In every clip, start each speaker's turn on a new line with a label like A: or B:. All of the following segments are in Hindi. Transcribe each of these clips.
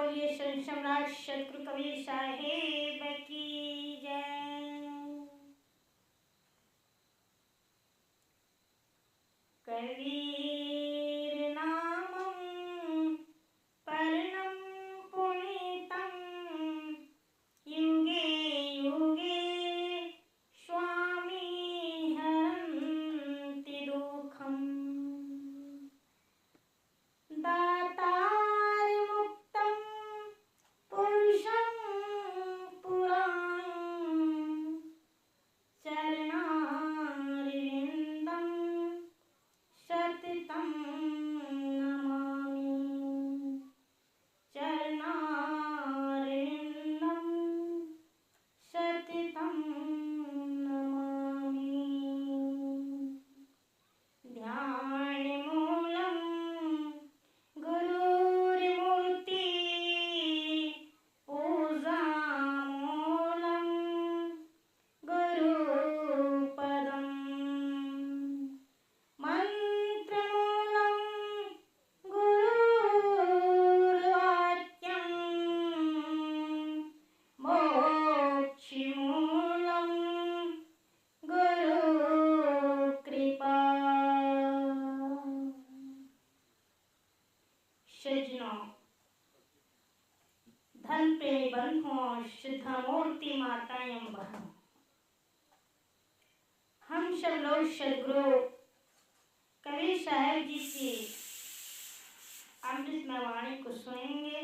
A: बोलिए संत सम्राट सतगुरु कबीर साहेब की जय। कबीर नामं परमं पुनीतं युगे युगे स्वामी हरन्ति दुःखम्। दातार मुक्तं पुरुषं पुराणं चरणारविन्दं सततं नमामि। चरणारविन्दं सततं नमामि। ध्यानमूलं गुरुर्मूर्ति पूजामूलं गुरुपदम्। मन्त्रमूलं गुरुर्वाक्यं मोक्षमूलं गुरुकृपा। सज्जनों, धन प्रेमी बंधुओं, शुद्ध मूर्ति माताएं एवं बहनों, हम सब लोग सदगुरु कबीर साहेब जी की अमृतमय वाणी को सुनेंगे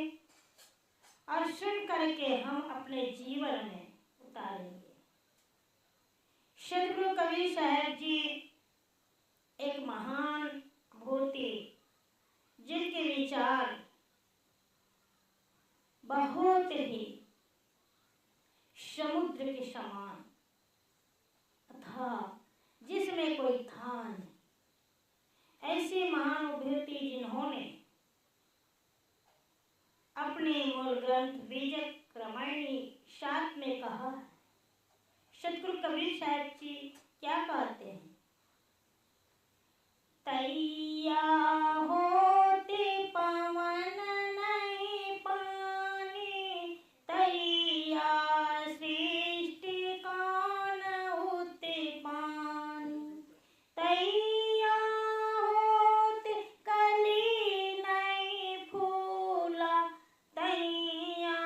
A: और सुन करके हम अपने जीवन में उतारेंगे। सदगुरु कबीर साहेब जी एक महान भूति, जिनके विचार बहुत ही समुद्र के समान था, जिसमें कोई था नहीं। ऐसे महान विभूति जिन्होंने अपने मूल ग्रंथ बीजक रामायणी 7 में कहा, सतगुरु कबीर साहब जी क्या कहते हैं? तैया होते पवन नहीं पानी, तैया सृष्टि कौन होते पानी। तैया होते कली नहीं फूला, तैया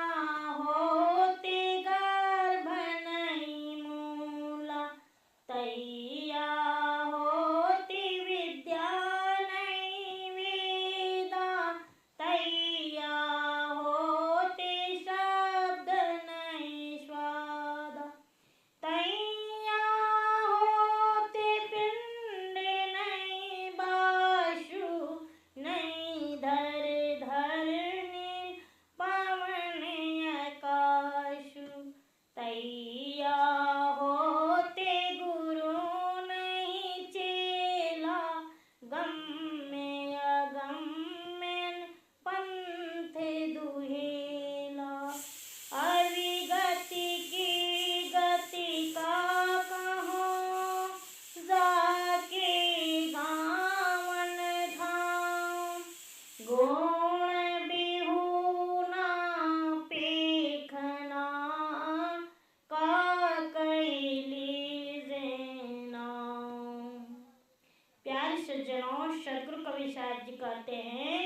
A: होते गर्भ नहीं मूला। तैया होती विद्या नहीं वेदा, तैया होते शब्द नहीं स्वादा। तैया होते पिंड नहीं बाशु, नहीं धर धरनी पवन आकाशु। तैया होते गुरु नहीं चेला, गम में अगम में पंथ दुहेला। अविगति की गति का कहो, जाके गावन धाम। गुण बिहुना पेखना, का कैली नाम। प्यारे सज्जनों, सतगुरु कबीर साहब जी कहते हैं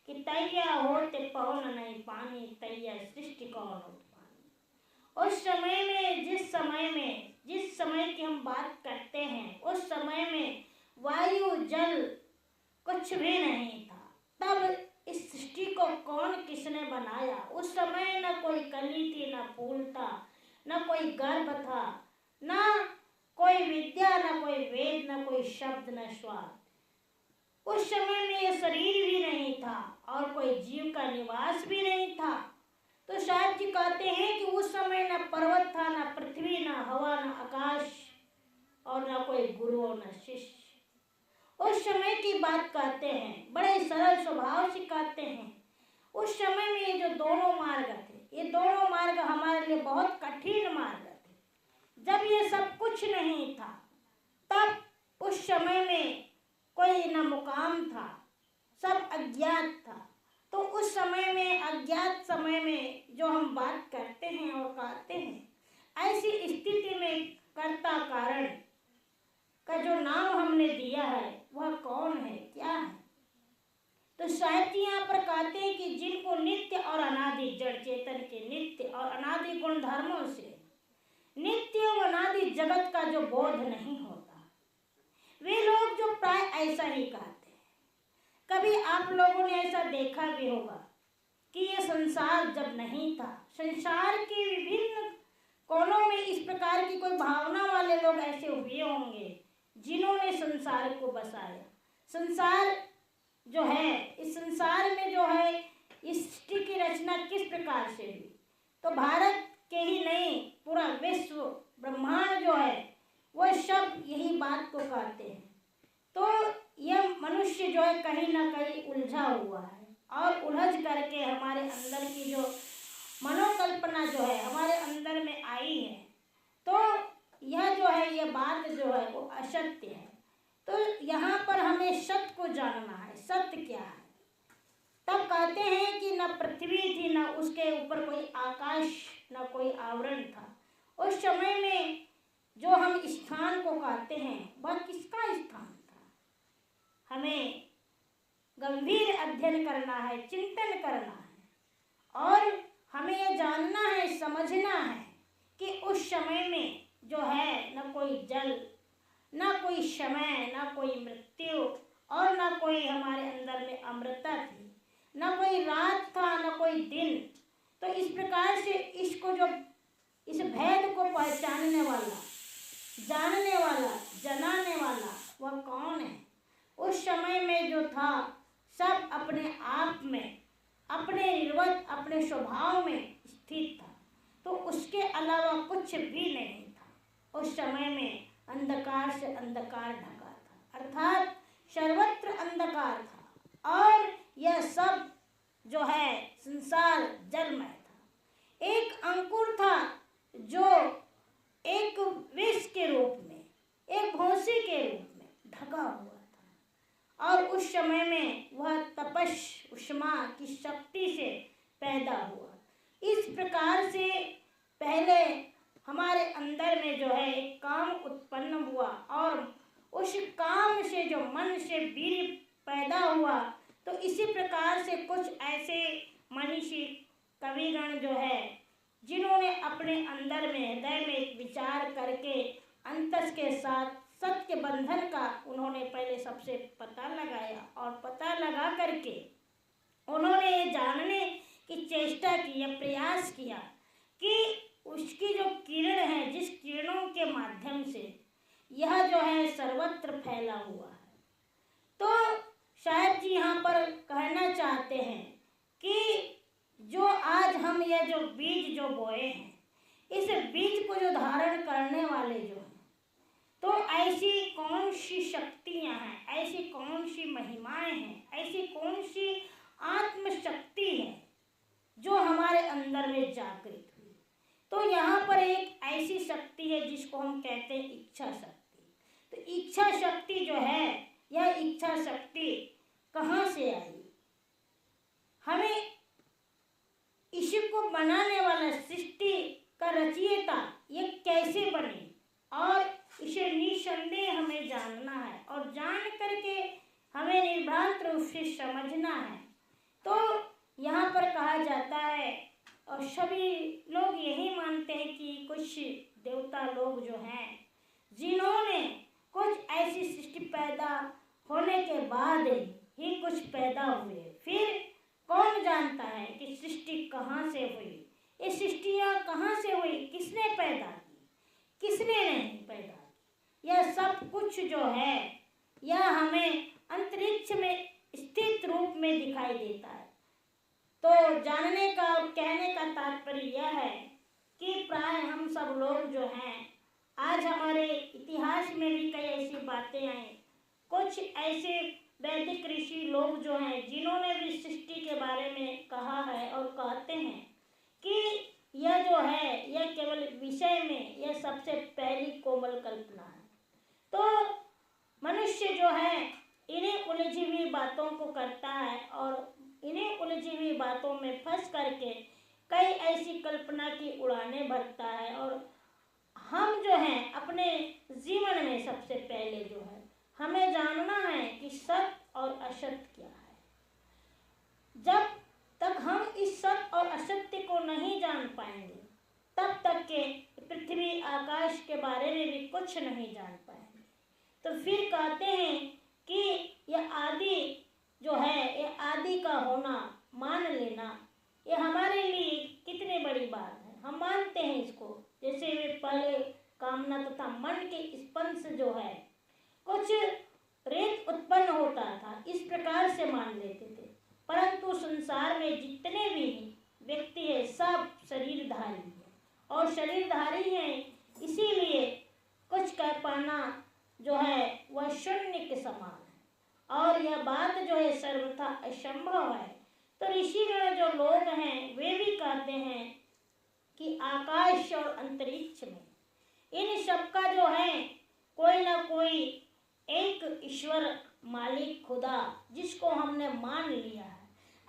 A: कि तैया होते पवन नहीं पानी, तैया सृष्टि कौन होते पानी। उस समय में जिस समय की हम बात करते हैं, उस समय में वायु जल कुछ भी नहीं था। तब इस सृष्टि को कौन किसने बनाया? उस समय न कोई कली थी, न फूल था, न कोई गर्भ था, न कोई विद्या, न कोई वेद, न कोई शब्द, न स्वाद। उस समय में ये शरीर भी नहीं था और कोई जीव का निवास भी नहीं था। तो साहब जी कहते हैं कि उस समय न पर्वत था, न पृथ्वी, न हवा, न आकाश, और न कोई गुरु और न शिष्य। उस समय की बात कहते हैं, बड़े सरल स्वभाव से कहते हैं। उस समय में ये जो दोनों मार्ग थे, ये दोनों मार्ग हमारे लिए बहुत कठिन मार्ग थे। जब ये सब कुछ नहीं था, तब उस समय में कोई न मुकाम था, सब अज्ञात था। तो उस समय में, अज्ञात समय में जो हम बात करते हैं और कहते हैं, ऐसी स्थिति में कर्ता कारण का जो नाम हमने दिया है वह कौन है, क्या है? तो साहित्य यहाँ पर कहते हैं कि जिनको नित्य और अनादि जड़ चेतन के नित्य और अनादि गुण धर्मों से नित्य और अनादि जगत का जो बोध नहीं होता, वे लोग जो प्राय ऐसा ही कहते हैं। कभी आप लोगों ने ऐसा देखा भी होगा कि ये संसार जब नहीं था, संसार के विभिन्न कोनों में इस प्रकार की कोई भावना वाले लोग ऐसे हुए होंगे जिन्होंने संसार को बसाया। संसार जो है, इस संसार में जो है इस सृष्टि की रचना किस प्रकार से हुई, तो भारत के ही नहीं पूरा विश्व ब्रह्मांड जो है वह सब यही बात को कहते हैं। तो यह मनुष्य जो है कहीं ना कहीं उलझा हुआ है और उलझ करके हमारे अंदर की जो मनोकल्पना जो है हमारे अंदर में आई है, तो यह जो है ये बात जो है वो असत्य है। तो यहाँ पर हमें सत्य को जानना है, सत्य क्या है। तब कहते हैं कि न पृथ्वी थी, न उसके ऊपर कोई आकाश, न कोई आवरण था। उस समय में जो हम स्थान को कहते हैं वह किसका स्थान था? हमें गंभीर अध्ययन करना है, चिंतन करना है और हमें यह जानना है, समझना है कि उस समय में जो है न कोई जल, न कोई समय, न कोई मृत्यु और न कोई हमारे अंदर में अमृता थी, न कोई रात था, न कोई दिन। तो इस प्रकार से इसको जो इस भेद को पहचानने वाला, जानने वाला, जनाने वाला वह कौन है? उस समय में जो था सब अपने आप में, अपने निर्वत, अपने स्वभाव में स्थित था, तो उसके अलावा कुछ भी नहीं था। उस समय में अंधकार से अंधकार ढका था, अर्थात सर्वत्र अंधकार था और यह सब जो है संसार जलमय था। एक अंकुर था जो एक विष के रूप में, एक भौंसी के रूप में ढका हुआ था और उस समय में वह तपश उष्मा की शक्ति से पैदा हुआ। इस प्रकार से पहले हमारे अंदर में जो है एक काम उत्पन्न हुआ और उस काम से जो मन से वीर्य पैदा हुआ। तो इसी प्रकार से कुछ ऐसे मनीषी कविगण जो है जिन्होंने अपने अंदर में, हृदय में एक विचार करके अंतस के साथ सत्य बंधन का उन्होंने पहले सबसे पता लगाया और पता लगा करके उन्होंने ये जानने की चेष्टा की, प्रयास किया कि उसकी जो किरण है, जिस किरणों के माध्यम से यह जो है सर्वत्र फैला हुआ है। तो शायद जी यहाँ पर कहना चाहते हैं कि जो आज हम यह जो बीज जो बोए हैं, इस बीज को जो धारण करने वाले जो हैं, तो ऐसी कौन सी शक्तियाँ हैं, ऐसी कौन सी महिमाएं हैं, ऐसी कौन सी आत्मशक्ति है जो हमारे अंदर में जागृत हुई। तो यहाँ पर एक ऐसी शक्ति है जिसको हम कहते हैं इच्छा शक्ति। तो इच्छा शक्ति जो है, यह इच्छा शक्ति कहाँ से आई? हमें इसको बनाने वाला, सृष्टि का रचयिता ये कैसे बने और इसे निसंदेह हमें जानना है और जान करके हमें निर्भ्रांत रूप से समझना है। तो यहाँ पर कहा जाता है और सभी लोग यही मानते हैं कि कुछ देवता लोग जो हैं जिन्होंने कुछ ऐसी सृष्टि पैदा होने के बाद ही कुछ पैदा हुए। फिर कौन जानता है कि सृष्टि कहाँ से हुई, ये सृष्टियाँ कहाँ से हुई, किसने पैदा की, किसने नहीं पैदा की। यह सब कुछ जो है यह हमें अंतरिक्ष में स्थित रूप में दिखाई देता है। तो जानने का और कहने का तात्पर्य यह है कि प्राय हम सब लोग जो हैं आज हमारे इतिहास में भी कई ऐसी बातें आई, कुछ ऐसे वैदिक ऋषि लोग जो हैं जिन्होंने भी सृष्टि के बारे में कहा है और कहते हैं कि यह जो है यह केवल विषय में यह सबसे पहली कोमल कल्पना है। तो मनुष्य जो है इन्हीं उलझी हुई बातों को करता है और इन्हीं उलझी हुई बातों में फंस करके कई ऐसी कल्पना की उड़ानें भरता है। और हम जो हैं अपने जीवन में सबसे पहले जो है हमें जानना है कि सत्य और असत्य क्या है। जब तक हम इस सत्य और असत्य को नहीं जान पाएंगे तब तक के पृथ्वी आकाश के बारे में भी कुछ नहीं जान पाएंगे। तो फिर कहते हैं कि यह आदि जो है, ये आदि का होना मान लेना, ये हमारे लिए कितनी बड़ी बात है। हम मानते हैं इसको। जैसे वे पहले कामना तथा मन के स्पंद से जो है कुछ रेत उत्पन्न होता था, इस प्रकार से मान लेते थे। परंतु संसार में जितने भी व्यक्ति है सब शरीरधारी है, और शरीरधारी हैं इसीलिए कुछ कह पाना जो है वह शून्य के समान है, और यह बात जो है सर्वथा असंभव है। तो ऋषिगण जो लोग हैं वे भी कहते हैं कि आकाश और अंतरिक्ष में इन सब का जो है कोई ना कोई एक ईश्वर मालिक खुदा जिसको हमने मान लिया है,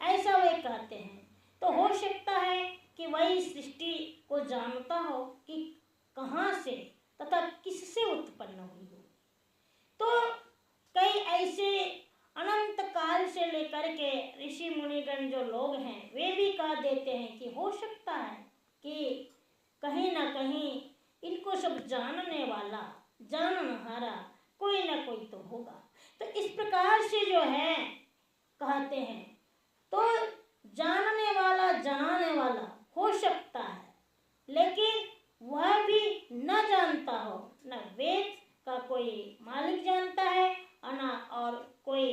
A: ऐसा वे कहते हैं। तो हो सकता है कि वही सृष्टि को जानता हो कि कहाँ से तथा किससे उत्पन्न हुई हो। तो कई ऐसे अनंत काल से लेकर के ऋषि मुनिगण जो लोग हैं वे भी कह देते हैं कि हो सकता है कि कहीं ना कहीं इनको सब जानने वाला, जाननहारा कोई ना कोई तो होगा। तो इस प्रकार से जो है कहते हैं, तो जानने वाला, जनाने वाला हो सकता है, लेकिन वह भी न जानता हो, न वेद का कोई मालिक जानता है और कोई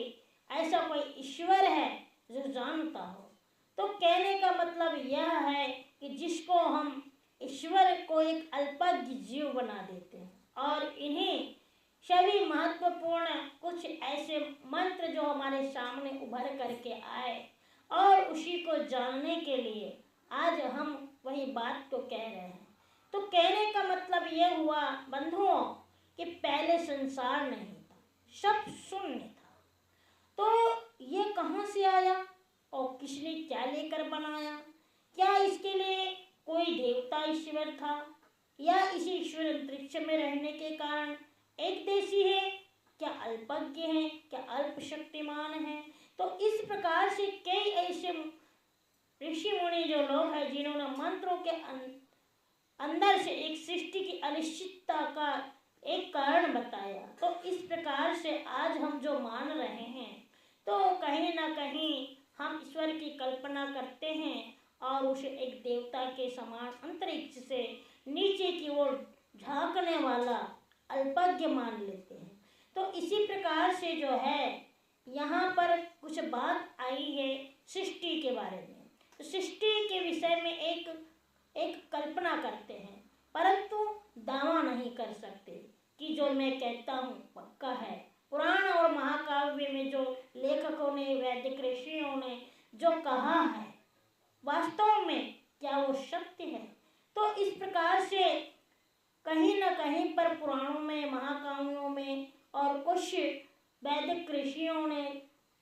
A: ऐसा कोई ईश्वर है जो जानता हो। तो कहने का मतलब यह है कि जिसको हम ईश्वर को एक अल्पज्ञ जीव बना देते हैं, और इन्हीं सभी महत्वपूर्ण कुछ ऐसे मंत्र जो हमारे सामने उभर करके आए, और उसी को जानने के लिए आज हम वही बात को कह रहे हैं। तो कहने का मतलब यह हुआ बंधुओं कि पहले संसार नहीं था, सब शून्य था। तो ये कहाँ से आया और किसने क्या लेकर बनाया? क्या इसके लिए कोई देवता ईश्वर था, या इसी ईश्वर अंतरिक्ष में रहने के कारण एक देशी है? क्या अल्पज्ञ है? क्या अल्प शक्तिमान है? तो इस प्रकार से कई ऐसे ऋषि मुनि जो लोग हैं जिन्होंने मंत्रों के अंदर से एक सृष्टि की अनिश्चितता का एक कारण बताया। तो इस प्रकार से आज हम जो मान रहे हैं तो कहीं ना कहीं हम ईश्वर की कल्पना करते हैं और उसे एक देवता के समान अंतरिक्ष से नीचे की ओर झांकने वाला अल्पज्ञ मान लेते हैं। तो इसी प्रकार से जो है यहाँ पर कुछ बात आई है सृष्टि के बारे में। तो सृष्टि के विषय में एक कल्पना करते हैं, परंतु दावा नहीं कर सकते कि जो मैं कहता हूँ पक्का है। पुराण और महाकाव्य में जो लेखकों ने, वैदिक ऋषियों ने जो कहा है, वास्तव में क्या वो सत्य है? तो इस प्रकार से कहीं न कहीं पर पुराणों में, महाकाव्यों में और कुछ वैदिक ऋषियों ने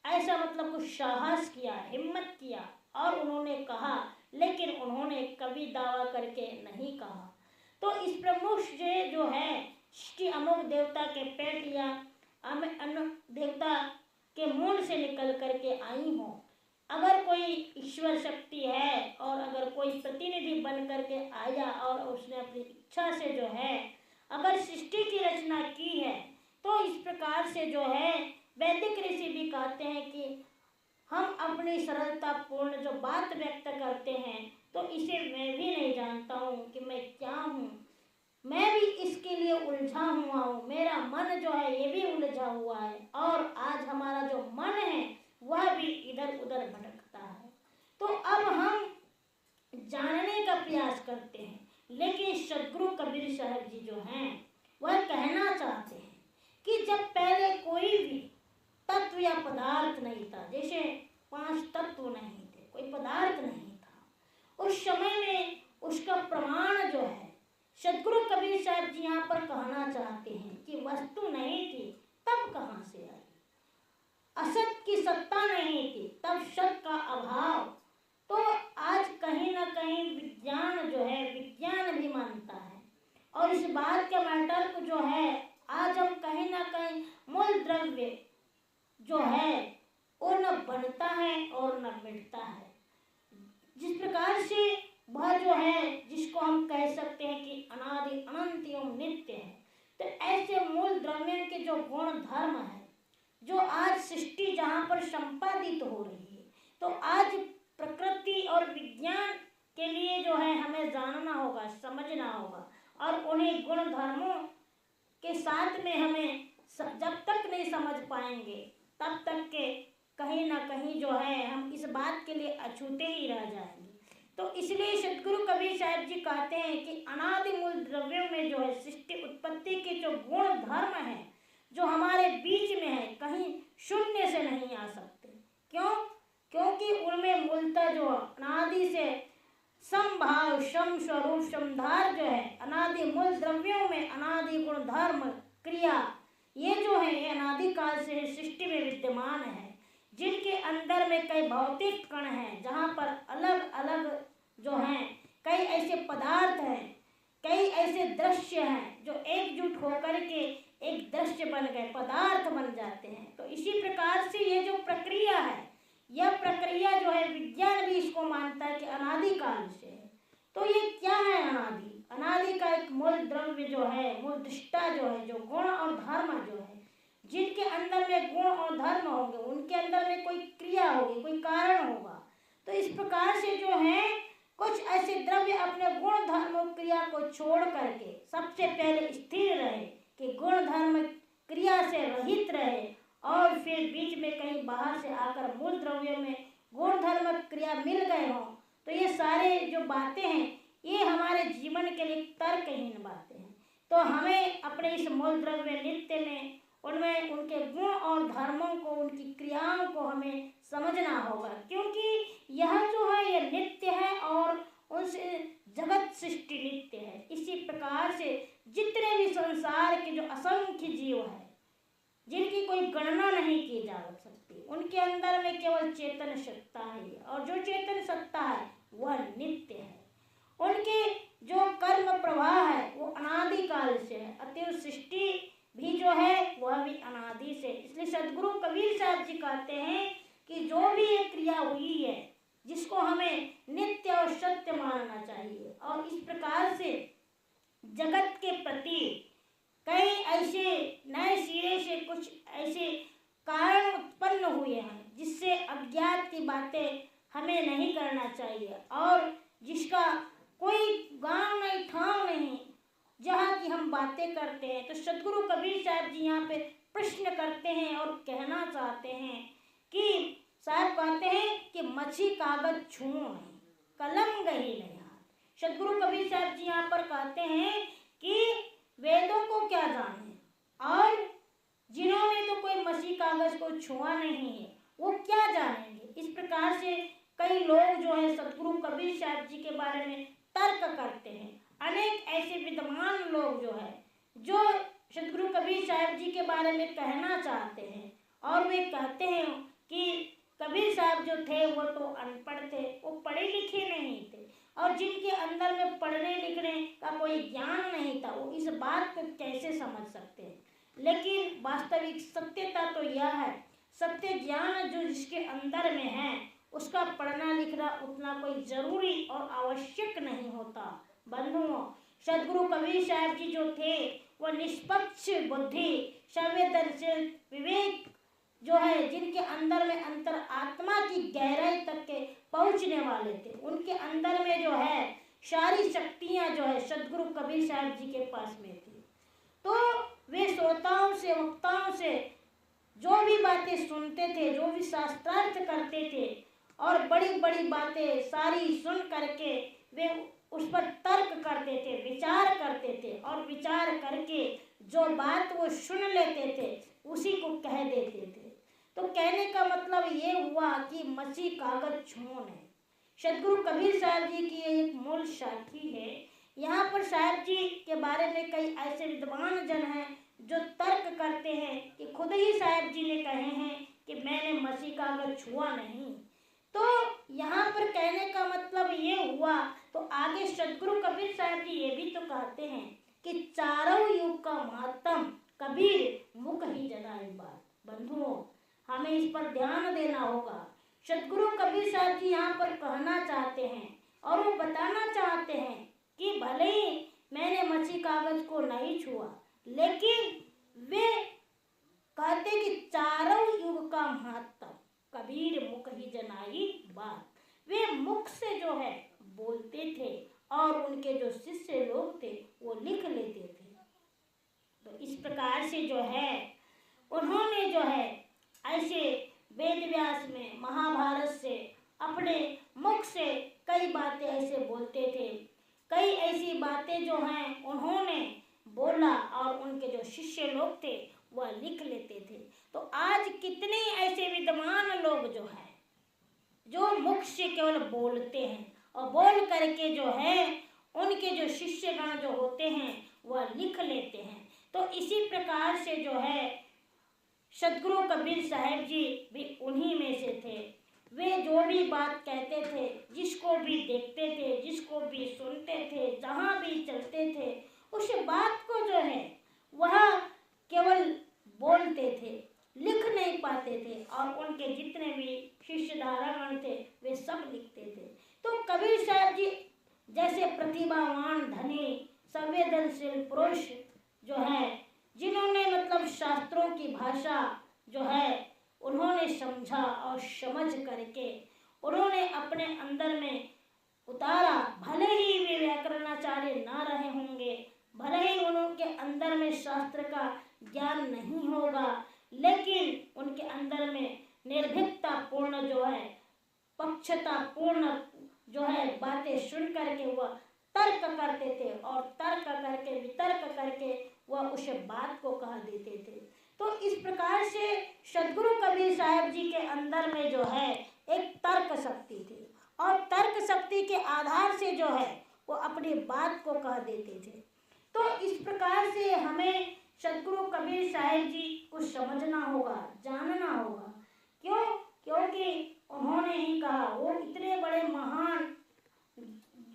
A: ऐसा मतलब कुछ साहस किया, हिम्मत किया और उन्होंने कहा, लेकिन उन्होंने कभी दावा करके नहीं कहा। तो इस प्रमुख जो है सृष्टि अमुक देवता के पेट या अन्य देवता के मुंड से निकल करके आई हो। अगर कोई ईश्वर शक्ति है और अगर कोई प्रतिनिधि बन करके आया और उसने अपनी इच्छा से जो है अगर सृष्टि की रचना की है, तो इस प्रकार से जो है वैदिक ऋषि भी कहते हैं कि हम अपनी सरलता पूर्ण जो बात व्यक्त करते हैं, तो इसे मैं भी नहीं जानता हूँ कि मैं क्या हूँ, मैं भी इसके लिए उलझा हुआ हूँ, मेरा मन जो है ये भी उलझा हुआ है, और आज हमारा जो मन है वह भी इधर उधर भटकता है। तो अब हम जानने का प्रयास करते हैं, लेकिन सदगुरु कबीर साहब जी जो हैं वह कहना चाहते हैं कि जब पहले कोई भी तत्व या पदार्थ नहीं था, जैसे 5 तत्व नहीं थे, कोई पदार्थ नहीं था, उस समय में उसका प्रमाण जो है सदगुरु कबीर साहब जी यहाँ पर कहना चाहते हैं कि वस्तु नहीं थी तब कहाँ से आई, असत की सत्ता नहीं थी तब सत का इस बात के मैटर को जो है आज हम कहीं ना कहीं मूल द्रव्य जो है वो न बनता है और न मिटता है। जिस प्रकार से वह जो है जिसको हम कह सकते हैं कि अनादि अनंत एवं नित्य है, तो ऐसे मूल द्रव्यों के जो गुण धर्म है, जो आज सृष्टि जहाँ पर संपादित हो रही है, तो आज प्रकृति और विज्ञान के लिए जो है हमें जानना होगा, समझना होगा, और उन्हीं गुण धर्मों के साथ में हमें जब तक नहीं समझ पाएंगे तब तक के कहीं ना कहीं जो है हम इस बात के लिए अछूते ही रह जाएंगे। तो इसलिए सदगुरु कबीर साहब जी कहते हैं कि अनादि मूल द्रव्यों में जो है सृष्टि उत्पत्ति के जो गुण धर्म है जो हमारे बीच में है, कहीं शून्य से नहीं आ सकते। क्यों? क्योंकि उनमें मूलतः जो अनादि से समभाव, सम स्वरूप, समधार जो है अनादि मूल द्रव्यों में अनादि गुण धर्म क्रिया ये जो है ये अनादि काल से सृष्टि में विद्यमान है, जिनके अंदर में कई भौतिक कण हैं, जहाँ पर अलग अलग जो हैं कई ऐसे पदार्थ हैं, कई ऐसे दृश्य हैं जो एकजुट होकर के एक दृश्य बन गए, पदार्थ बन जाते हैं। तो इसी प्रकार से ये जो प्रक्रिया है, यह प्रक्रिया जो है विज्ञान भी इसको मानता है कि अनादि काल से है। तो ये क्या है अनादि? अनादि का एक मूल द्रव्य जो है, मूल दृष्टा जो है, जो गुण और धर्म जो है, जिनके अंदर में गुण और धर्म होंगे, उनके अंदर में कोई क्रिया होगी, कोई कारण होगा। तो इस प्रकार से जो है कुछ ऐसे द्रव्य अपने गुण धर्म और क्रिया को छोड़ करके सबसे पहले स्थिर रहे कि गुण धर्म क्रिया से रहित रहे, और फिर बीच में कहीं बाहर से आकर मूल द्रव्यों में गुण धर्म क्रिया मिल गए हों। तो ये सारे जो बातें हैं ये हमारे जीवन के लिए तर्कहीन बातें हैं। तो हमें अपने इस मूल द्रव्य नित्य में उनमें उनके गुण और धर्मों को, उनकी क्रियाओं को हमें समझना होगा, क्योंकि यह जो है ये नित्य है और उनसे जगत सृष्टि नित्य है। इसी प्रकार से जितने भी संसार के जो असंख्य जीव है जिनकी कोई गणना नहीं की जा सकती, उनके अंदर में केवल चेतन सत्ता है, और जो चेतन सत्ता है वह नित्य है। उनके जो कर्म प्रवाह है वो अनादि काल से है, अतएव सृष्टि भी जो है वह भी अनादि से। इसलिए सदगुरु कबीर साहब जी कहते हैं कि जो भी ये क्रिया हुई है जिसको हमें नित्य और सत्य मानना चाहिए, और इस प्रकार से जगत के प्रति कई ऐसे नए सिरे से कुछ ऐसे कारण उत्पन्न हुए हैं जिससे अज्ञात की बातें हमें नहीं करना चाहिए, और जिसका कोई गांव नहीं, ठाव नहीं, जहाँ की हम बातें करते हैं। तो सदगुरु कबीर साहब जी यहाँ पे प्रश्न करते हैं और कहना चाहते हैं कि साहब कहते हैं कि मछली कागज छुओ नहीं, कलम गही नहीं हाथ। सदगुरु कबीर साहब जी यहाँ पर कहते हैं कि वेदों को क्या जाने, और जिन्होंने तो कोई मछली कागज को छुआ नहीं है वो क्या जानेंगे। इस प्रकार से कई लोग जो है सदगुरु कबीर साहब जी के बारे में तर्क करते हैं। अनेक ऐसे विद्वान लोग जो है जो सदगुरु कबीर साहब जी के बारे में कहना चाहते हैं, और वे कहते हैं कि कबीर साहब जो थे वो तो अनपढ़ थे, वो पढ़े लिखे नहीं थे, और जिनके अंदर में पढ़ने लिखने का कोई ज्ञान नहीं था वो इस बात को कैसे समझ सकते हैं। लेकिन वास्तविक सत्यता तो यह है, सत्य ज्ञान जो जिसके अंदर में है उसका पढ़ना लिखना उतना कोई जरूरी और आवश्यक नहीं होता। बंधुओं, सदगुरु कबीर साहब जी जो थे वो निष्पक्ष बुद्धि, संवेदनशील विवेक जो है, जिनके अंदर में अंतर आत्मा की गहराई तक के पहुंचने वाले थे, उनके अंदर में जो है सारी शक्तियां जो है सदगुरु कबीर साहब जी के पास में थी। तो वे श्रोताओं से, वक्ताओं से जो भी बातें सुनते थे, जो भी शास्त्रार्थ करते थे, और बड़ी बड़ी बातें सारी सुन करके वे उस पर तर्क करते थे, विचार करते थे, और विचार करके जो बात वो सुन लेते थे उसी को कह देते थे। तो कहने का मतलब ये हुआ कि मछली कागज छुओ नहीं। सदगुरु कबीर साहब जी की एक मूल साखी है। यहाँ पर साहब जी के बारे में कई ऐसे विद्वान जन हैं जो तर्क करते हैं कि खुद ही साहब जी ने कहे हैं कि मैंने मछली कागज छुआ नहीं। तो यहाँ पर कहने का मतलब ये हुआ। तो आगे सदगुरु कबीर साहब जी ये भी तो कहते हैं कि चारों युग का महात्म कबीर मुख ही जनाई बात। बंधुओं, हमें इस पर ध्यान देना होगा। सदगुरु कबीर साहब जी यहाँ पर कहना चाहते हैं और वो बताना चाहते हैं कि भले ही मैंने मछली कागज को नहीं छुआ, लेकिन वे कहते कि चारों युग का महात्म कबीर मुख ही जनाई बात। वे मुख से जो है बोलते थे और उनके जो शिष्य लोग थे वो लिख लेते थे। तो इस प्रकार से जो है उन्होंने जो है ऐसे वेद व्यास में महाभारत से अपने मुख से कई बातें ऐसे बोलते थे, कई ऐसी बातें जो हैं उन्होंने बोला और उनके जो शिष्य लोग थे वह लिख लेते थे। तो आज कितने ऐसे विद्वान लोग जो हैं जो मुख से केवल बोलते हैं और बोल करके जो है उनके जो शिष्यगण जो होते हैं वह लिख लेते हैं। तो इसी प्रकार से जो है सदगुरु कबीर साहब जी भी उन्हीं में से थे। वे जो भी बात कहते थे, जिसको भी देखते थे, जिसको भी सुनते थे, जहाँ भी चलते थे, उस बात को जो है वह केवल बोलते थे, लिख नहीं पाते थे और उनके जितने भी शिष्य धारागण थे वे सब लिखते थे। तो कबीर साहब जी जैसे प्रतिभावान, धनी, संवेदनशील पुरुष जो है, जिन्होंने मतलब शास्त्रों की भाषा जो है उन्होंने समझा और समझ करके उन्होंने अपने अंदर में उतारा। भले ही वे व्याकरणाचार्य ना रहे होंगे, भले ही उनके अंदर में शास्त्र का ज्ञान नहीं होगा, लेकिन उनके अंदर में निर्भीकता पूर्ण जो है, पक्षता पूर्ण जो है बातें सुन करके वह तर्क करते थे और तर्क करके वितर्क करके वह उस बात को कह देते थे। तो इस प्रकार से सदगुरु कबीर साहब जी के अंदर में जो है एक तर्क शक्ति थी और तर्क शक्ति के आधार से जो है वो अपनी बात को कह देते थे। तो इस प्रकार से हमें सदगुरु कबीर साहब जी को समझना होगा, जानना होगा। क्यों? क्योंकि उन्होंने ही कहा, वो इतने बड़े महान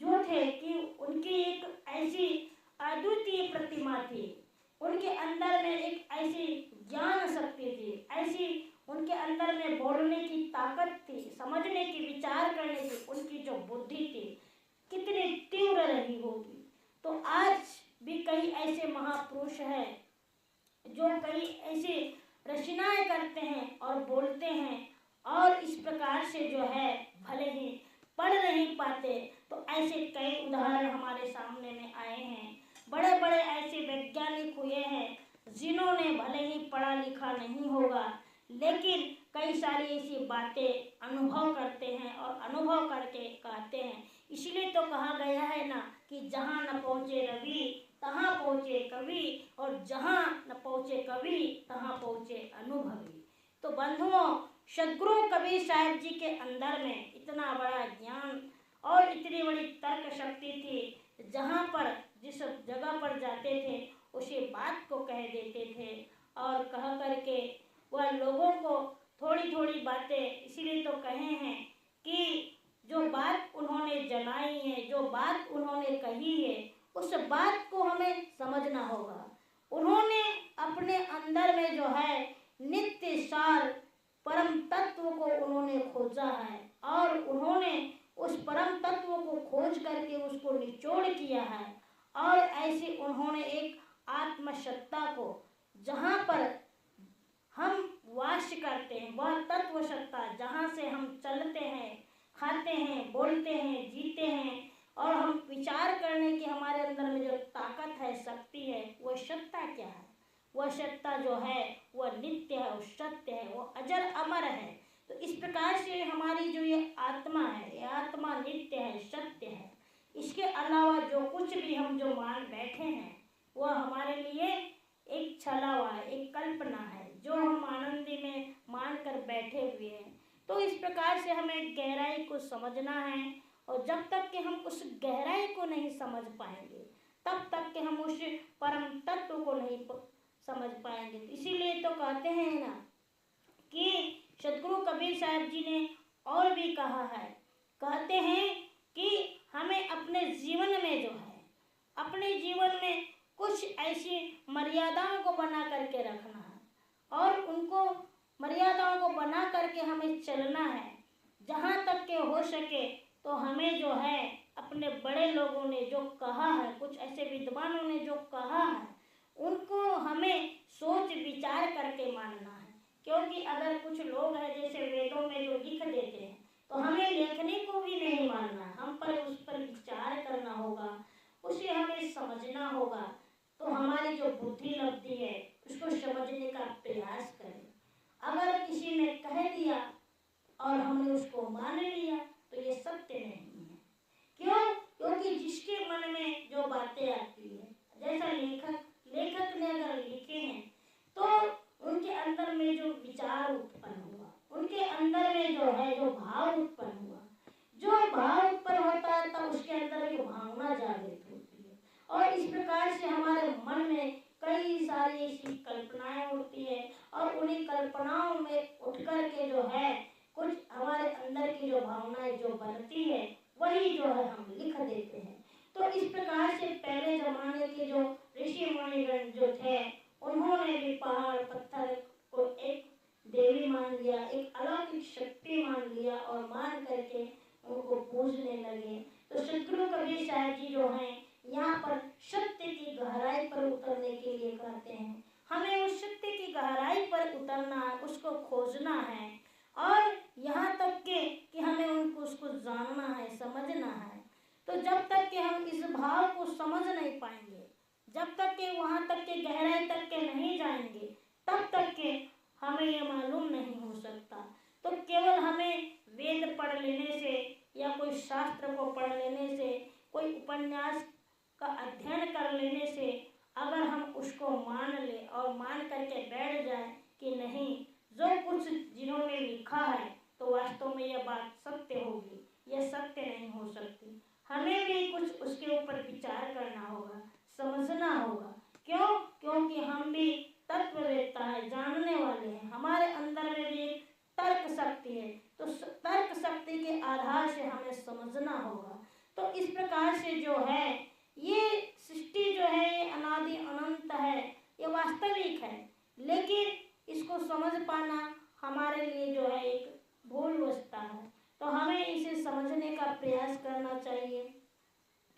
A: जो थे कि उनकी एक ऐसी अद्वितीय प्रतिमा थी, उनके अंदर में एक ऐसी ज्ञान शक्ति थी, ऐसी उनके अंदर में बोलने की ताकत थी, समझने की, विचार करने की उनकी जो बुद्धि थी कितनी तीव्र रही होगी। तो आज भी कई ऐसे महापुरुष हैं जो कई ऐसी रचनाएं करते हैं और बोलते हैं और इस प्रकार से जो है भले ही पढ़ नहीं पाते। तो ऐसे कई उदाहरण हमारे सामने में आए हैं। बड़े बड़े ऐसे वैज्ञानिक हुए हैं जिन्होंने भले ही पढ़ा लिखा नहीं होगा, लेकिन कई सारी ऐसी बातें अनुभव करते हैं और अनुभव करके कहते हैं। इसलिए तो कहा गया है ना कि जहाँ न पहुँचे रवि तहाँ पहुँचे कवि और जहाँ न पहुँचे कवि तहाँ पहुँचे अनुभवी। तो बंधुओं, सदगुरु कबीर साहब जी के अंदर में इतना बड़ा ज्ञान और इतनी बड़ी तर्क शक्ति थी, जहाँ पर जिस जगह पर जाते थे उसी बात को कह देते थे और कह करके वह लोगों को थोड़ी थोड़ी बातें, इसीलिए तो कहे हैं कि जो बात उन्होंने जनाई है, जो बात उन्होंने कही है, उस बात को हमें समझना होगा। उन्होंने अपने अंदर में जो है नित्य सार परम तत्व को उन्होंने खोजा है और उन्होंने उस परम तत्व को खोज करके उसको निचोड़ किया है और ऐसे उन्होंने एक आत्मसत्ता को, जहाँ पर हम वास करते हैं, वह तत्व सत्ता जहाँ से हम चलते हैं, खाते हैं, बोलते हैं, जीते हैं और हम विचार करने की हमारे अंदर में जो ताकत है, शक्ति है, वह सत्ता क्या है? वह सत्ता जो है वह नित्य है, वह सत्य है, वह अजर अमर है। तो इस प्रकार से हमारी जो ये आत्मा है, ये आत्मा नित्य है, सत्य है। इसके अलावा जो कुछ भी हम जो मान बैठे हैं वह हमारे लिए एक छलावा है, एक कल्पना है जो हम आनंदी में मान कर बैठे हुए हैं। तो इस प्रकार से हमें गहराई को समझना है और जब तक कि हम उस गहराई को नहीं समझ पाएंगे तब तक कि हम उस परम तत्व को नहीं समझ पाएंगे। इसीलिए तो कहते हैं ना कि सदगुरु कबीर साहब जी ने और भी कहा है, कहते हैं कि हमें अपने जीवन में जो है, अपने जीवन में कुछ ऐसी मर्यादाओं को बना करके रखना है और उनको मर्यादाओं को बना करके हमें चलना है। जहाँ तक के हो सके तो हमें जो है अपने बड़े लोगों ने जो कहा है, कुछ ऐसे विद्वानों ने जो कहा है, उनको हमें सोच विचार करके मानना है। क्योंकि अगर कुछ लोग हैं जैसे वेदों में जो लिख देते हैं तो हमें लेखनी को भी नहीं मानना है, हम पर उस पर विचार करना होगा, उसे हमें समझना होगा। तो हमारी जो बुद्धि लब्धि है उसको समझने का प्रयास करें। अगर किसी ने कह दिया और हमने उसको मान लिया तो ये सत्य नहीं है। क्यों? क्योंकि जिसके मन में जो बातें आती है, जैसा लेखक ने अगर लिखे हैं तो उनके अंदर में जो विचार उत्पन्न हुआ, उनके अंदर में जो है जो भाव उत्पन्न हुआ, जो भाव उत्पन्न होता है तब उसके अंदर एक भावना जागृत होती है। और इस प्रकार से हमारे मन में कई सारी ऐसी कल्पनाएं उठती है और उन्हीं कल्पनाओं में उठ कर के जो है कुछ हमारे अंदर की जो भावनाएं जो बनती है वही जो है हम लिख देते हैं। तो इस प्रकार से पहले जमाने के जो ऋषि मुनिगण जो थे उन्होंने भी पहाड़ पत्थर को एक देवी मान लिया, एक अलौकिक शक्ति मान लिया और मान करके उनको पूजने लगे। तो सद्गुरु कबीर साहब जी जो हैं यहाँ पर सत्य की गहराई पर उतरने के लिए कहते हैं हमें उस सत्य की गहराई पर उतरना है, उसको खोजना है और यहाँ तक के कि हमें उसको जानना है, समझना है। तो जब तक कि हम इस भाव को समझ नहीं पाएंगे, जब तक कि वहाँ तक के गहराई तक के नहीं जाएंगे, तब तक के हमें ये मालूम नहीं हो सकता। तो केवल हमें वेद पढ़ लेने से या कोई शास्त्र को पढ़ लेने से, कोई उपन्यास का अध्ययन कर लेने से अगर हम उसको मान ले और मान करके बैठ जाए कि नहीं, जो कुछ जिन्होंने लिखा है तो वास्तव में यह बात सत्य होगी, यह सत्य नहीं हो सकती। हमें भी कुछ उसके ऊपर विचार करना होगा, समझना होगा। क्यों? क्योंकि हम भी तत्ववेत्ता है, जानने वाले हैं, हमारे अंदर में भी एक तर्क शक्ति है। तो तर्क शक्ति के आधार से हमें समझना होगा। तो इस प्रकार से जो है ये सृष्टि जो है ये अनादि अनंत है, ये वास्तविक है, लेकिन इसको समझ पाना हमारे लिए जो है एक भूलवशता है। तो हमें इसे समझने का प्रयास करना चाहिए।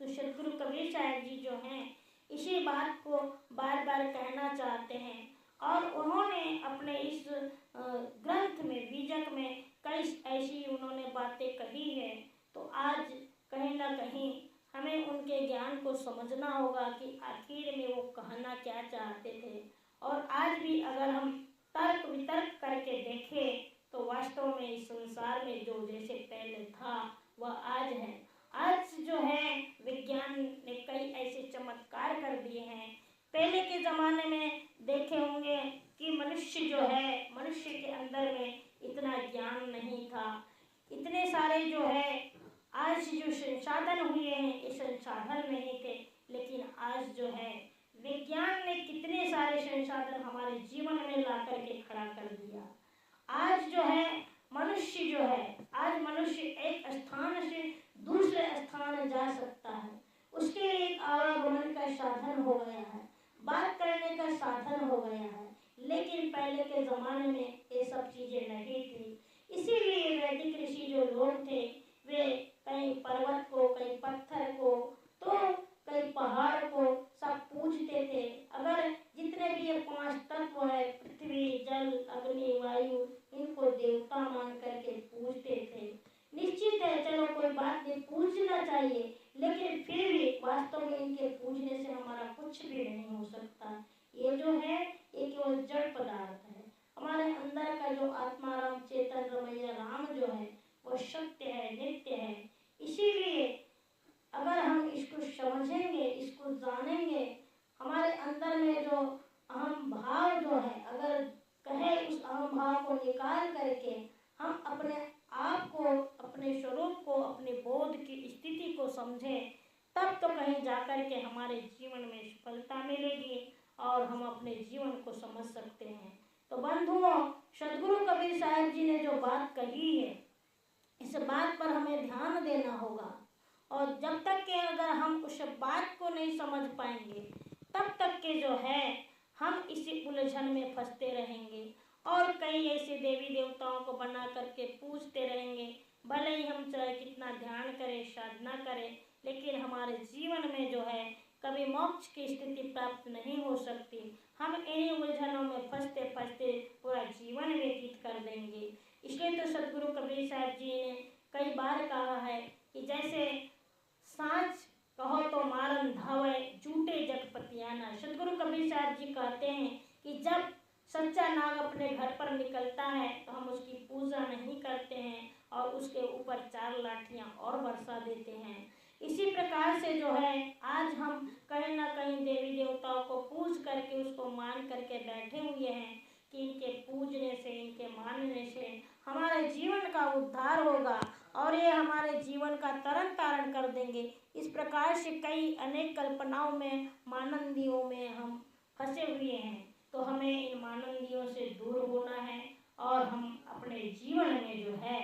A: तो सद्गुरु कबीर साहब जी जो हैं इसी बात को बार बार कहना चाहते हैं और उन्होंने अपने इस ग्रंथ में, बीजक में कई ऐसी उन्होंने बातें कही है। तो आज कहीं ना कहीं हमें उनके ज्ञान को समझना होगा कि आखिर में वो कहना क्या चाहते थे। और आज भी अगर हम तर्क वितर्क करके देखें तो वास्तव में इस संसार में जो जैसे पहले था वह आज है। आज जो है विज्ञान ने कई ऐसे चमत्कार कर दिए हैं। पहले के ज़माने में देखे होंगे कि मनुष्य जो है, मनुष्य के अंदर में इतना ज्ञान नहीं था, इतने सारे जो है आज जो संसाधन हुए हैं ये संसाधन नहीं थे। लेकिन आज जो है विज्ञान ने कितने सारे संसाधन हमारे जीवन में ला करके खड़ा कर दिया। आज जो है मनुष्य जो है, आज मनुष्य एक स्थान से दूसरे स्थान जा सकता है, उसके लिए एक आवागमन का साधन हो गया है, बात करने का साधन हो गया है। लेकिन पहले के ज़माने में ये सब चीज़ें नहीं थी। इसीलिए वैदिक ऋषि जो लोग थे वे कई पर्वत को, कई पत्थर को, तो कई पहाड़ को सब पूजते थे। अगर जितने भी ये 5 तत्व है, पृथ्वी, जल, अग्नि, वायु, इनको देवता मान करके पूजते थे। निश्चित है, चलो कोई बात नहीं, पूजना चाहिए, लेकिन फिर भी वास्तव में इनके पूजने से हमारा कुछ भी नहीं हो सकता। ये जो है ये केवल जड़ पदार्थ है। हमारे अंदर का जो आत्मा राम, चेतन रमैया राम जो है वो सत्य है, नित्य है। इसीलिए अगर हम इसको समझेंगे, इसको जानेंगे, हमारे अंदर में जो अहम भाव जो है, अगर कहे उस अहम भाव को निकाल करके हम अपने आप को, अपने स्वरूप को, अपने बोध की स्थिति को समझें, तब तो कहीं जाकर के हमारे जीवन में सफलता मिलेगी और हम अपने जीवन को समझ सकते हैं। तो बंधुओं, सद्गुरु कबीर साहब जी ने जो बात कही है इस बात पर हमें ध्यान देना होगा। और जब तक कि अगर हम उस बात को नहीं समझ पाएंगे, तब तक के जो है हम इसी उलझन में फंसते रहेंगे और कई ऐसे देवी देवताओं को बना करके पूजते रहेंगे। भले ही हम चाहे कितना ध्यान करें, साधना करें, लेकिन हमारे जीवन में जो है कभी मोक्ष की स्थिति प्राप्त नहीं हो सकती। हम इन्हीं उलझनों में फंसते फंसते पूरा जीवन व्यतीत कर देंगे। इसलिए तो सदगुरु कबीर साहब जी ने कई बार कहा है कि जैसे सांच कहो तो मारन धावे, झूठे जगपतियाना। सदगुरु कबीर साहब जी कहते हैं कि जब सच्चा नाग अपने घर पर निकलता है तो हम उसकी पूजा नहीं करते हैं और उसके ऊपर 4 लाठियां और बरसा देते हैं। इसी प्रकार से जो है आज हम कहीं ना कहीं देवी देवताओं को पूज करके उसको मान करके बैठे हुए हैं कि इनके पूजने से, इनके मानने से हमारे जीवन का उद्धार होगा और ये हमारे जीवन का तरन तारण कर देंगे। इस प्रकार से कई अनेक कल्पनाओं में, मानंदियों में हम फंसे हुए हैं। तो हमें इन मानंदियों से दूर होना है और हम अपने जीवन में जो है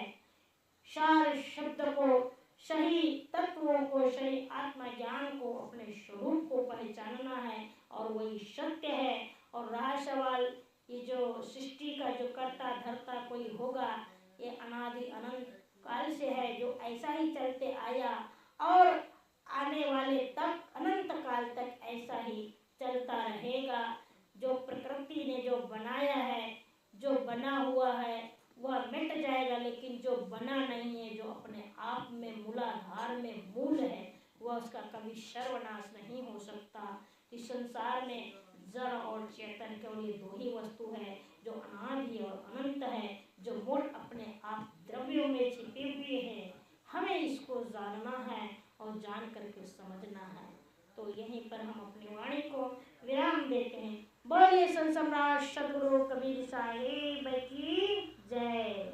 A: सार शब्द को, सही तत्वों को, सही आत्मज्ञान को, अपने स्वरूप को पहचानना है और वही सत्य है। और रहा सवाल ये जो सृष्टि का जो कर्ता धर्ता कोई होगा, ये अनादि अनंत काल से है, जो ऐसा ही चलते आया और आने वाले तक अनंत काल तक ऐसा ही चलता रहेगा। जो प्रकृति ने जो बनाया है, जो बना हुआ है, वह मिट जाएगा, लेकिन जो बना नहीं है, जो अपने आप में मूलाधार में मूल है, वह उसका कभी सर्वनाश नहीं हो सकता। इस संसार में जड़ और चेतन केवल ये 2 ही वस्तु है जो अनादि और अनंत है, जो मूल अपने आप द्रव्यों में छिपे हुए हैं। हमें इसको जानना है और जान करके समझना है। तो यहीं पर हम अपनी वाणी को विराम देते हैं। बोलिए संत सम्राट सद्गुरु कबीर साहिब की जय।